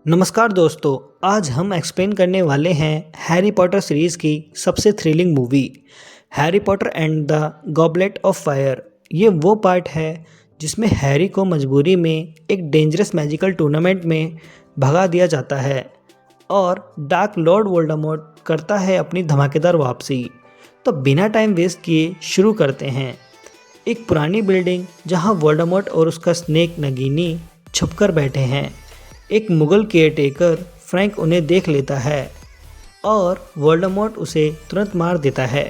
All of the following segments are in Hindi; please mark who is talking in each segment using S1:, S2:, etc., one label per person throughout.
S1: नमस्कार दोस्तों। आज हम एक्सप्लेन करने वाले हैं हैरी पॉटर सीरीज़ की सबसे thrilling movie Harry Potter and the goblet of fire. ये वो पार्ट है जिसमें हैरी को मजबूरी में एक डेंजरस मैजिकल टूर्नामेंट में भगा दिया जाता है और डार्क लॉर्ड वोल्डेमॉर्ट करता है अपनी धमाकेदार वापसी। तो बिना टाइम वेस्ट किए शुरू करते हैं। एक पुरानी बिल्डिंग जहां वोल्डेमॉर्ट और उसका स्नेक नगीनी छुपकर बैठे हैं। एक मुगल केयरटेकर फ्रैंक उन्हें देख लेता है और वोल्डेमॉर्ट उसे तुरंत मार देता है।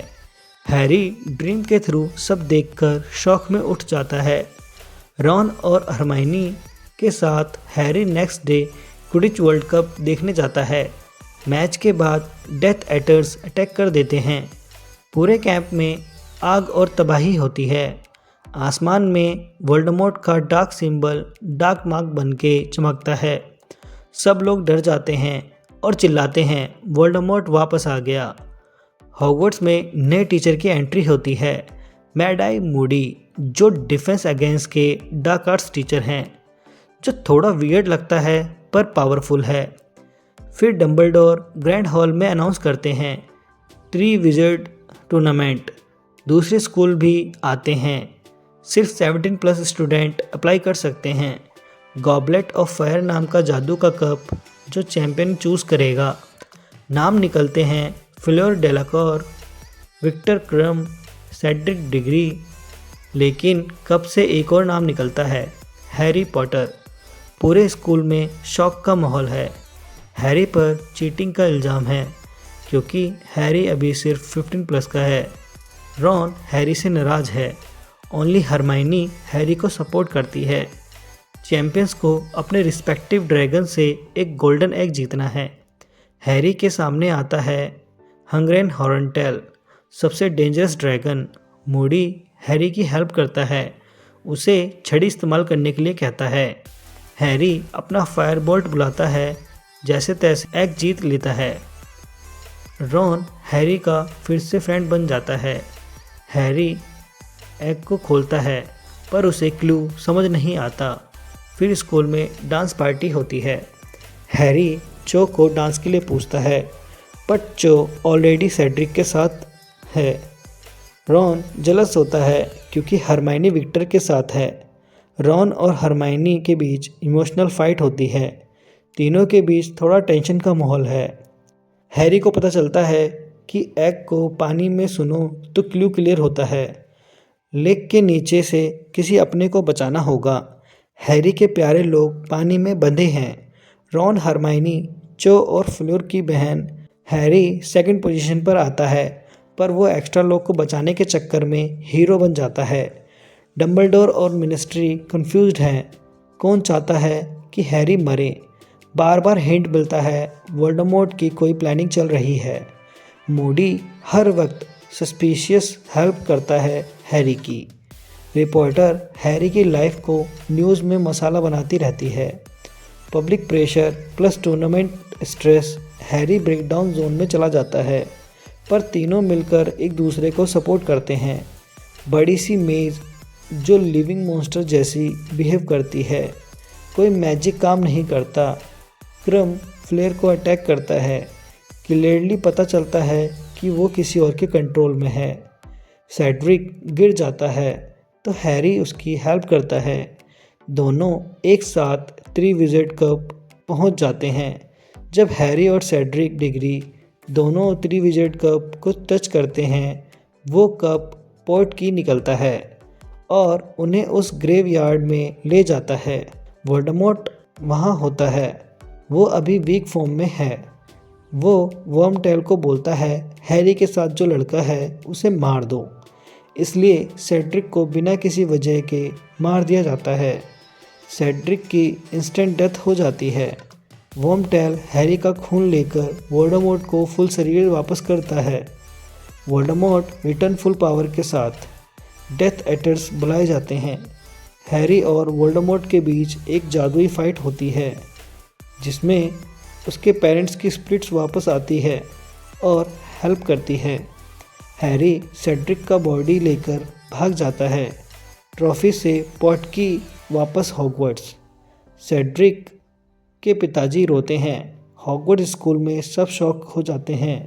S1: हैरी ड्रीम के थ्रू सब देखकर शौक में उठ जाता है। रॉन और हरमाइनी के साथ Harry next day Quidditch world cup देखने जाता है। मैच के बाद डेथ एटर्स अटैक कर देते हैं। पूरे कैंप में आग और तबाही होती है। आसमान में वोल्डेमॉर्ट का डार्क सिंबल डार्क मार्क बनके चमकता है। सब लोग डर जाते हैं और चिल्लाते हैं, वोल्डेमॉर्ट वापस आ गया। हॉगवर्ट्स में नए टीचर की एंट्री होती है, मैड आई मूडी, जो डिफेंस अगेंस्ट के डार्क आर्ट्स टीचर हैं, जो थोड़ा वियर्ड लगता है पर पावरफुल है। फिर डंबलडोर ग्रैंड हॉल में अनाउंस करते हैं, 3 विज़र्ड टूर्नामेंट। दूसरे स्कूल भी आते हैं। सिर्फ 17+ स्टूडेंट अप्लाई कर सकते हैं। गॉबलेट ऑफ फायर नाम का जादू का कप जो चैंपियन चूज़ करेगा। नाम निकलते हैं फ्लोर डेलाकॉर, विक्टर क्रम, सेड्रिक डिग्री। लेकिन कप से एक और नाम निकलता है, हैरी पॉटर। पूरे स्कूल में शौक का माहौल है। हैरी पर चीटिंग का इल्ज़ाम है क्योंकि हैरी अभी सिर्फ 15+ का है। रॉन हैरी से नाराज़ है। ओनली हरमाइनी हैरी को सपोर्ट करती है। चैंपियंस को अपने रिस्पेक्टिव ड्रैगन से एक गोल्डन एग जीतना है। हैरी के सामने आता है हंग्रेन हॉर्नटेल, सबसे डेंजरस ड्रैगन। मूडी हैरी की हेल्प करता है, उसे छड़ी इस्तेमाल करने के लिए कहता है। हैरी अपना फायरबोल्ट बुलाता है, जैसे तैसे एग जीत लेता है। रॉन हैरी का फिर से फ्रेंड बन जाता है। हैरी एग को खोलता है पर उसे क्लू समझ नहीं आता। फिर स्कूल में डांस पार्टी होती है। हैरी चो को डांस के लिए पूछता है बट चो ऑलरेडी सेड्रिक के साथ है। रॉन जलस होता है क्योंकि हरमाइनी विक्टर के साथ है। रॉन और हरमाइनी के बीच इमोशनल फाइट होती है। तीनों के बीच थोड़ा टेंशन का माहौल है। हैरी को पता चलता है कि एग को पानी में सुनो तो क्लू क्लियर होता है। लेक के नीचे से किसी अपने को बचाना होगा। हैरी के प्यारे लोग पानी में बंधे हैं, रॉन, हरमाइनी, चो और फ्लोर की बहन। हैरी सेकंड पोजीशन पर आता है पर वो एक्स्ट्रा लोग को बचाने के चक्कर में हीरो बन जाता है। डंबलडोर और मिनिस्ट्री कंफ्यूज्ड हैं, कौन चाहता है कि हैरी मरे। बार बार हिंट मिलता है वोल्डेमॉर्ट की कोई प्लानिंग चल रही है। मूडी हर वक्त सस्पिशियस हेल्प करता है हैरी की। रिपोर्टर हैरी की लाइफ को न्यूज़ में मसाला बनाती रहती है। Public pressure plus tournament stress, Harry breakdown zone में चला जाता है पर तीनों मिलकर एक दूसरे को सपोर्ट करते हैं। बड़ी सी मेज़ जो लिविंग मॉन्स्टर जैसी बिहेव करती है, कोई मैजिक काम नहीं करता। क्रम फ्लेयर को अटैक करता है। क्लियरली पता चलता है कि वो किसी और के कंट्रोल में है। सेड्रिक गिर जाता है तो हैरी उसकी हेल्प करता है। दोनों एक साथ 3 विज़र्ड कप पहुंच जाते हैं। जब हैरी और सेड्रिक डिग्री दोनों 3 विज़र्ड कप को टच करते हैं, वो कप पोर्ट की निकलता है और उन्हें उस ग्रेवयार्ड में ले जाता है। वोल्डेमॉर्ट वहाँ होता है। वो अभी वीक फॉर्म में है। वो वर्मटेल को बोलता है, हैरी के साथ जो लड़का है उसे मार दो। इसलिए सेड्रिक को बिना किसी वजह के मार दिया जाता है। सेड्रिक की इंस्टेंट डेथ हो जाती है। वर्मटेल हैरी का खून लेकर वोल्डेमॉर्ट को फुल शरीर वापस करता है। वोल्डेमॉर्ट रिटर्न फुल पावर के साथ। डेथ एटर्स बुलाए जाते हैं। हैरी और वोल्डेमॉर्ट के बीच एक जादुई फाइट होती है जिसमें उसके पेरेंट्स की स्पिरिट्स वापस आती है और हेल्प करती है। हैरी सेड्रिक का बॉडी लेकर भाग जाता है। ट्रॉफी से पॉट की वापस हॉगवर्ट्स। सेड्रिक के पिताजी रोते हैं। हॉगवर्ट्स स्कूल में सब शॉक हो जाते हैं।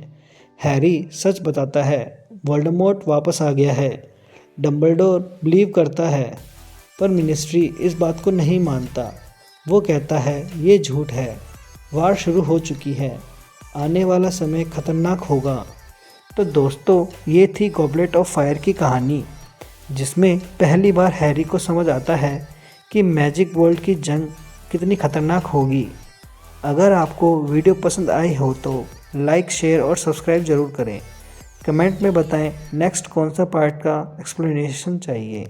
S1: हैरी सच बताता है, वोल्डेमॉर्ट वापस आ गया है। डंबलडोर बिलीव करता है, पर मिनिस्ट्री इस बात को नहीं मानता। वो कहता है ये झूठ है, वार शुरू हो चुकी है, आने वाला समय खतरनाक होगा। तो दोस्तों, ये थी गॉबलेट ऑफ फायर की कहानी, जिसमें पहली बार हैरी को समझ आता है कि मैजिक वर्ल्ड की जंग कितनी खतरनाक होगी। अगर आपको वीडियो पसंद आई हो तो लाइक, शेयर और सब्सक्राइब ज़रूर करें। कमेंट में बताएं नेक्स्ट कौन सा पार्ट का एक्सप्लेनेशन चाहिए।